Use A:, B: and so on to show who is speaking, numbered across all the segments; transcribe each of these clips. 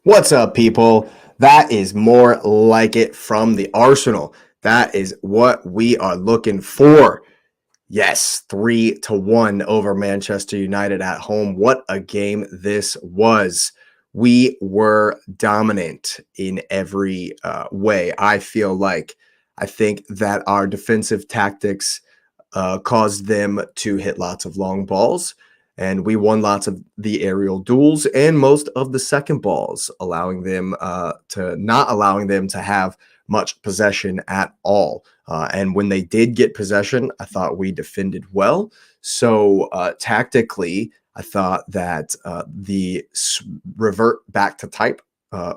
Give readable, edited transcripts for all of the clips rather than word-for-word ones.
A: What's up, people? That is more like it from the Arsenal. That is what we are looking for. Yes, 3-1 over Manchester United at home. What a game this was. We were dominant in every way. I think that our defensive tactics caused them to hit lots of long balls. And we won lots of the aerial duels and most of the second balls, allowing them to have much possession at all. And when they did get possession, I thought we defended well. So tactically, I thought that the revert back to type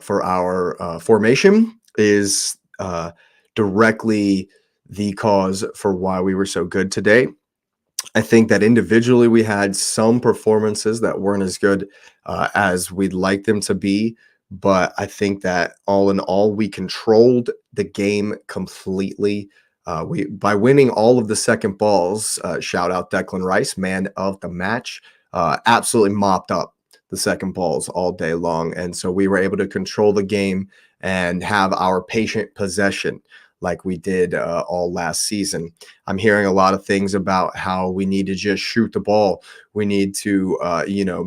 A: for our formation is directly the cause for why we were so good today. I think that individually we had some performances that weren't as good as we'd like them to be. But I think that all in all, we controlled the game completely. We by winning all of the second balls. Shout out Declan Rice, man of the match. Absolutely mopped up the second balls all day long, and so we were able to control the game and have our patient possession like we did all last season. I'm hearing a lot of things about how we need to just shoot the ball. We need to,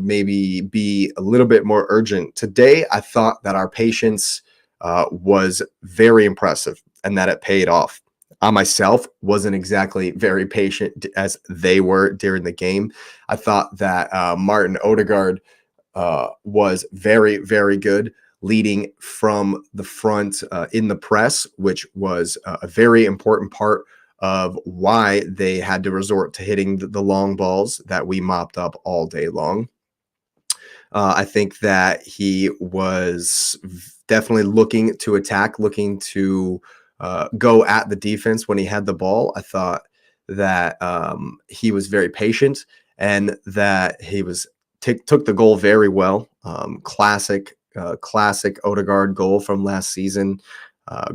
A: maybe be a little bit more urgent. Today, I thought that our patience was very impressive and that it paid off. I myself wasn't exactly very patient as they were during the game. I thought that Martin Odegaard was very, very good leading from the front in the press, which was a very important part of why they had to resort to hitting the long balls that we mopped up all day long. I think that he was definitely looking to attack, looking to go at the defense when he had the ball. I thought that he was very patient and that he was took the goal very well. Classic Odegaard goal from last season.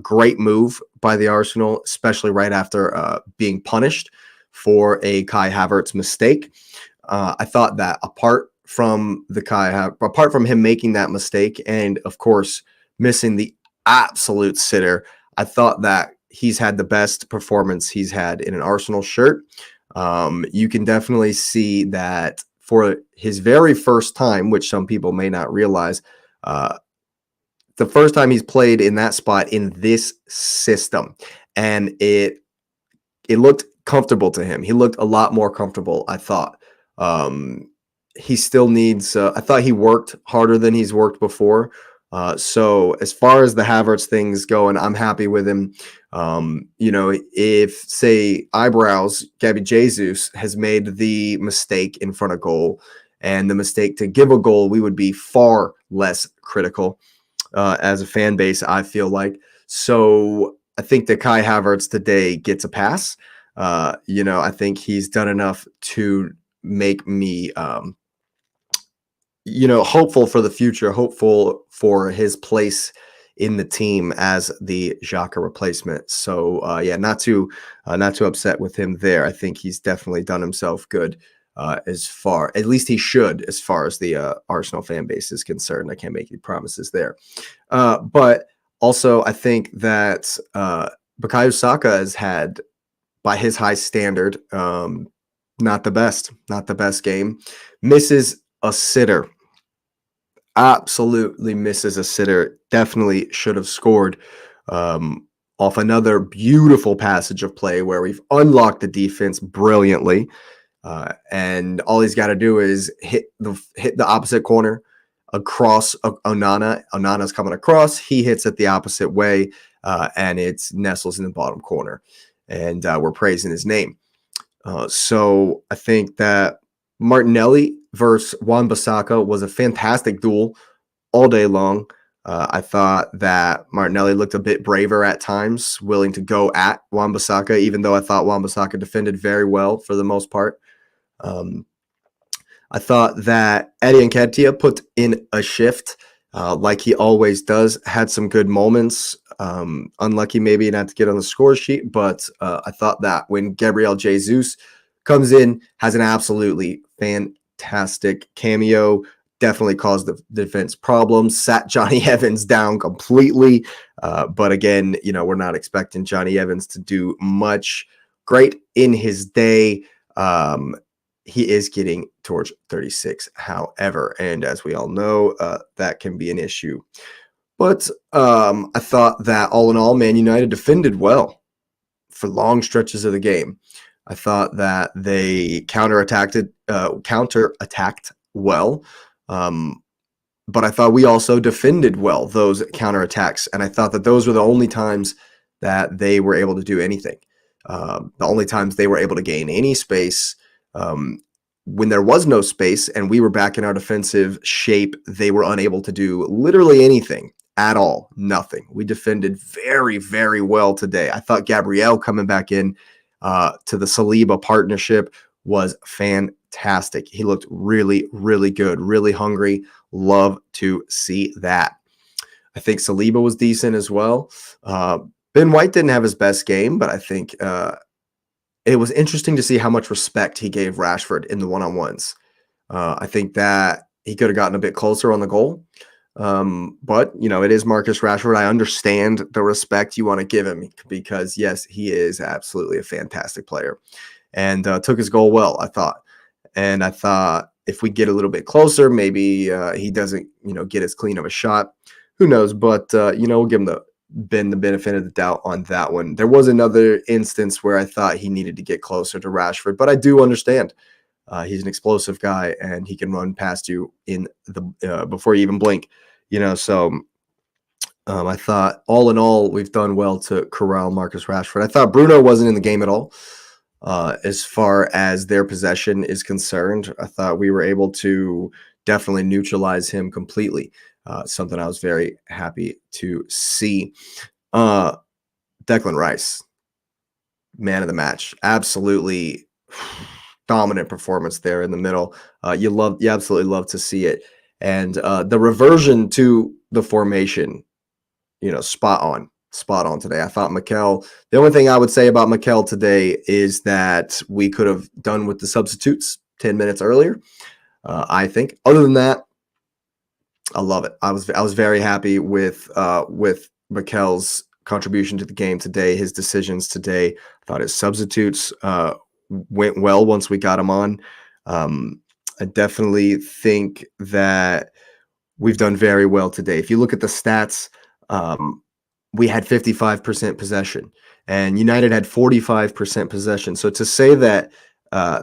A: Great move by the Arsenal, especially right after being punished for a Kai Havertz mistake. I thought that apart from him making that mistake, and of course missing the absolute sitter, I thought that he's had the best performance he's had in an Arsenal shirt. You can definitely see that for his very first time, which some people may not realize, the first time he's played in that spot in this system, and it looked comfortable to him. He looked a lot more comfortable, I thought. He still needs. I thought he worked harder than he's worked before. So as far as the Havertz things go, and I'm happy with him. If say eyebrows, Gabby Jesus has made the mistake in front of goal and the mistake to give a goal, we would be far less critical as a fan base, I feel like. So I think that Kai Havertz today gets a pass. I think he's done enough to make me hopeful for the future, hopeful for his place in the team as the Xhaka replacement. So not too upset with him there. I think he's definitely done himself good at least he should, as far as the Arsenal fan base is concerned. I can't make any promises there. But also I think that Bukayo Saka has had, by his high standard, not the best game. Misses a sitter. Absolutely misses a sitter. Definitely should have scored off another beautiful passage of play where we've unlocked the defense brilliantly. And all he's got to do is hit the opposite corner across Onana. Onana's coming across. He hits it the opposite way, and it nestles in the bottom corner. And we're praising his name. So I think that Martinelli versus Wan-Bissaka was a fantastic duel all day long. I thought that Martinelli looked a bit braver at times, willing to go at Wan-Bissaka, even though I thought Wan-Bissaka defended very well for the most part. I thought that Eddie Nketiah put in a shift like he always does, had some good moments. Unlucky maybe not to get on the score sheet, but I thought that when Gabriel Jesus comes in, has an absolutely fantastic cameo, definitely caused the defense problems, sat Johnny Evans down completely. But again, we're not expecting Johnny Evans to do much. Great in his day. He is getting towards 36, however, and as we all know, that can be an issue. But I thought that all in all, Man United defended well for long stretches of the game. I thought that they counterattacked well. But I thought we also defended well those counterattacks, and I thought that those were the only times that they were able to do anything. The only times they were able to gain any space. When there was no space and we were back in our defensive shape, they were unable to do literally anything at all. Nothing. We defended very, very well today. I thought Gabriel coming back in to the Saliba partnership was fantastic. He looked really, really good, really hungry. Love to see that. I think Saliba was decent as well. Ben White didn't have his best game, but I think it was interesting to see how much respect he gave Rashford in the one-on-ones. I think that he could have gotten a bit closer on the goal. But, it is Marcus Rashford. I understand the respect you want to give him because, yes, he is absolutely a fantastic player and took his goal well, I thought. And I thought if we get a little bit closer, maybe he doesn't, get as clean of a shot. Who knows? But, we'll give him the benefit of the doubt on that one. There was another instance where I thought he needed to get closer to Rashford, but I do understand. He's an explosive guy, and he can run past you in the before you even blink. So I thought all in all, we've done well to corral Marcus Rashford. I thought Bruno wasn't in the game at all. As far as their possession is concerned, I thought we were able to definitely neutralize him completely. Something I was very happy to see. Declan Rice, man of the match, absolutely dominant performance there in the middle. You absolutely love to see it. And the reversion to the formation, spot on today. I thought Mikel, the only thing I would say about Mikel today is that we could have done with the substitutes 10 minutes earlier. I think. Other than that, I love it. I was very happy with Mikel's contribution to the game today. His decisions today. I thought his substitutes went well once we got him on. I definitely think that we've done very well today. If you look at the stats, we had 55% possession, and United had 45% possession. So to say that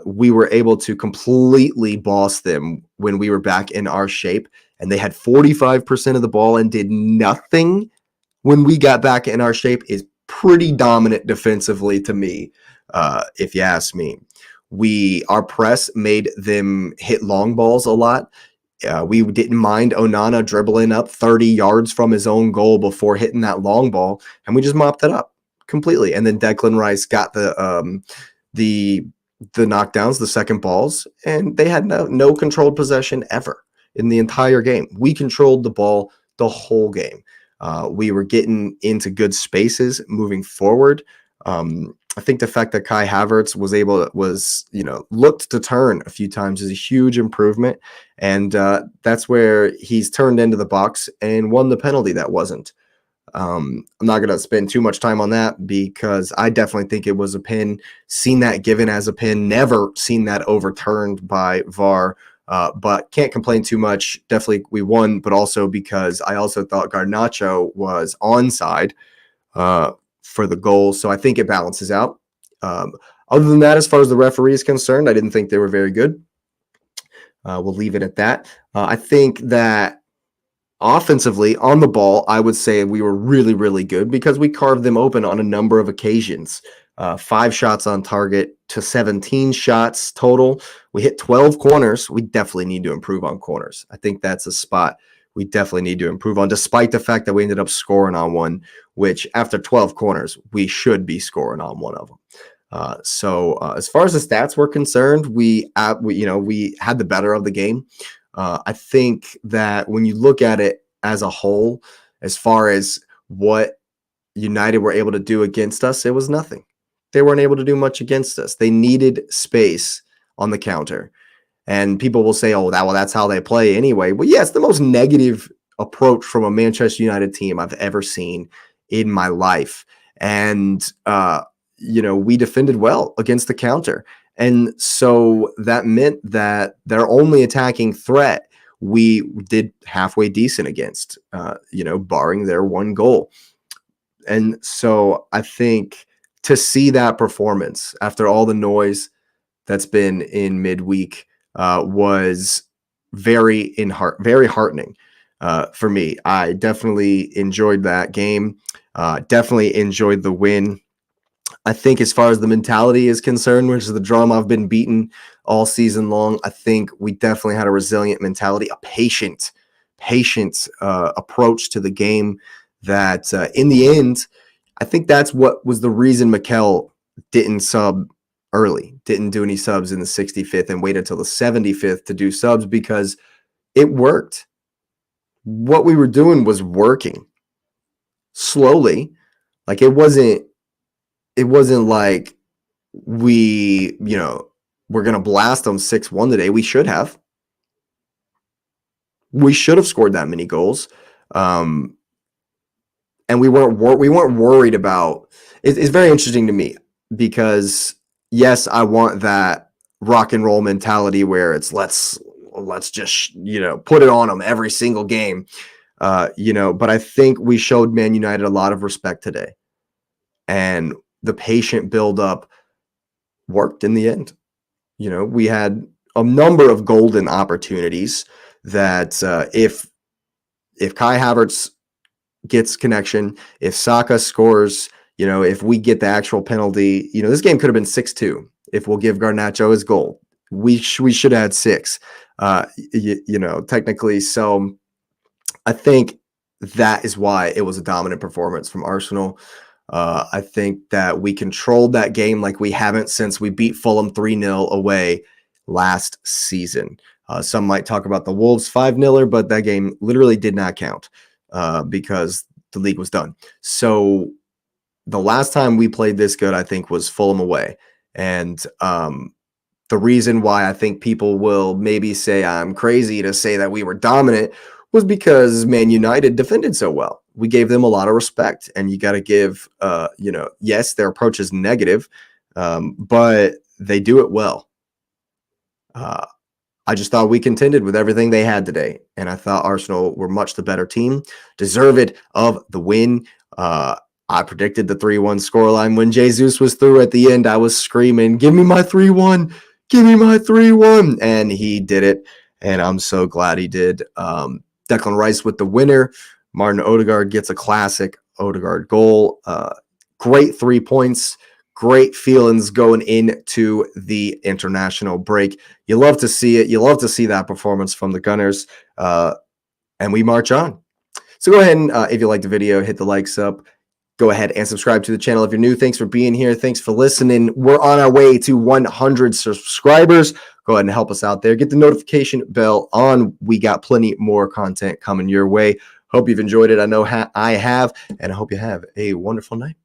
A: we were able to completely boss them when we were back in our shape, and they had 45% of the ball and did nothing when we got back in our shape is pretty dominant defensively to me, if you ask me. Our press made them hit long balls a lot. We didn't mind Onana dribbling up 30 yards from his own goal before hitting that long ball, and we just mopped it up completely. And then Declan Rice got the knockdowns, the second balls, and they had no controlled possession ever in the entire game. We controlled the ball the whole game. We were getting into good spaces moving forward. I think the fact that Kai Havertz looked to turn a few times is a huge improvement. And that's where he's turned into the box and won the penalty that wasn't. I'm not going to spend too much time on that because I definitely think it was a pin. Seen that given as a pin, never seen that overturned by VAR. But can't complain too much. Definitely we won, but also because I also thought Garnacho was onside for the goal. So I think it balances out. Other than that, as far as the referee is concerned, I didn't think they were very good. We'll leave it at that. I think that offensively on the ball, I would say we were really, really good because we carved them open on a number of occasions. 5 shots on target to 17 shots total. We hit 12 corners. We definitely need to improve on corners. I think that's a spot we definitely need to improve on, despite the fact that we ended up scoring on one, which after 12 corners, we should be scoring on one of them. So as far as the stats were concerned, we had the better of the game. I think that when you look at it as a whole, as far as what United were able to do against us, it was nothing. They weren't able to do much against us. They needed space on the counter. And people will say, oh, that's how they play anyway. Well, yeah, it's the most negative approach from a Manchester United team I've ever seen in my life. And, we defended well against the counter. And so that meant that their only attacking threat we did halfway decent against, barring their one goal. And so I think to see that performance after all the noise that's been in midweek was very heartening for me. I definitely enjoyed that game. Definitely enjoyed the win. I think as far as the mentality is concerned, which is the drum I've been beating all season long, I think we definitely had a resilient mentality, a patient approach to the game that in the end, I think that's what was the reason Mikel didn't sub early, didn't do any subs in the 65th and waited till the 75th to do subs, because it worked. What we were doing was working slowly. Like it wasn't like we, we're going to blast them 6-1 today. We should have. We should have scored that many goals. And we weren't worried about it. It's very interesting to me because yes, I want that rock and roll mentality where it's let's just, put it on them every single game. But I think we showed Man United a lot of respect today, and the patient build-up worked in the end. We had a number of golden opportunities that if Kai Havertz gets connection, if Saka scores, if we get the actual penalty, this game could have been 6-2 if we'll give Garnacho his goal. We should have had 6, technically. So I think that is why it was a dominant performance from Arsenal. I think that we controlled that game like we haven't since we beat Fulham 3-0 away last season. Some might talk about the Wolves 5-0, but that game literally did not count because the league was done. So the last time we played this good, I think, was Fulham away. And the reason why I think people will maybe say I'm crazy to say that we were dominant was because Man United defended so well. We gave them a lot of respect, and you got to give, yes, their approach is negative, but they do it well. I just thought we contended with everything they had today, and I thought Arsenal were much the better team, deserved of the win. I predicted the 3-1 scoreline. When Jesus was through at the end, I was screaming, give me my 3-1, give me my 3-1, and he did it, and I'm so glad he did. Declan Rice with the winner. Martin Odegaard gets a classic Odegaard goal. Great 3 points. Great feelings going into the international break. You love to see it. You love to see that performance from the Gunners. And we march on. So go ahead and if you liked the video, hit the likes up. Go ahead and subscribe to the channel if you're new. Thanks for being here. Thanks for listening. We're on our way to 100 subscribers. Go ahead and help us out there. Get the notification bell on. We got plenty more content coming your way. Hope you've enjoyed it. I know I have, and I hope you have a wonderful night.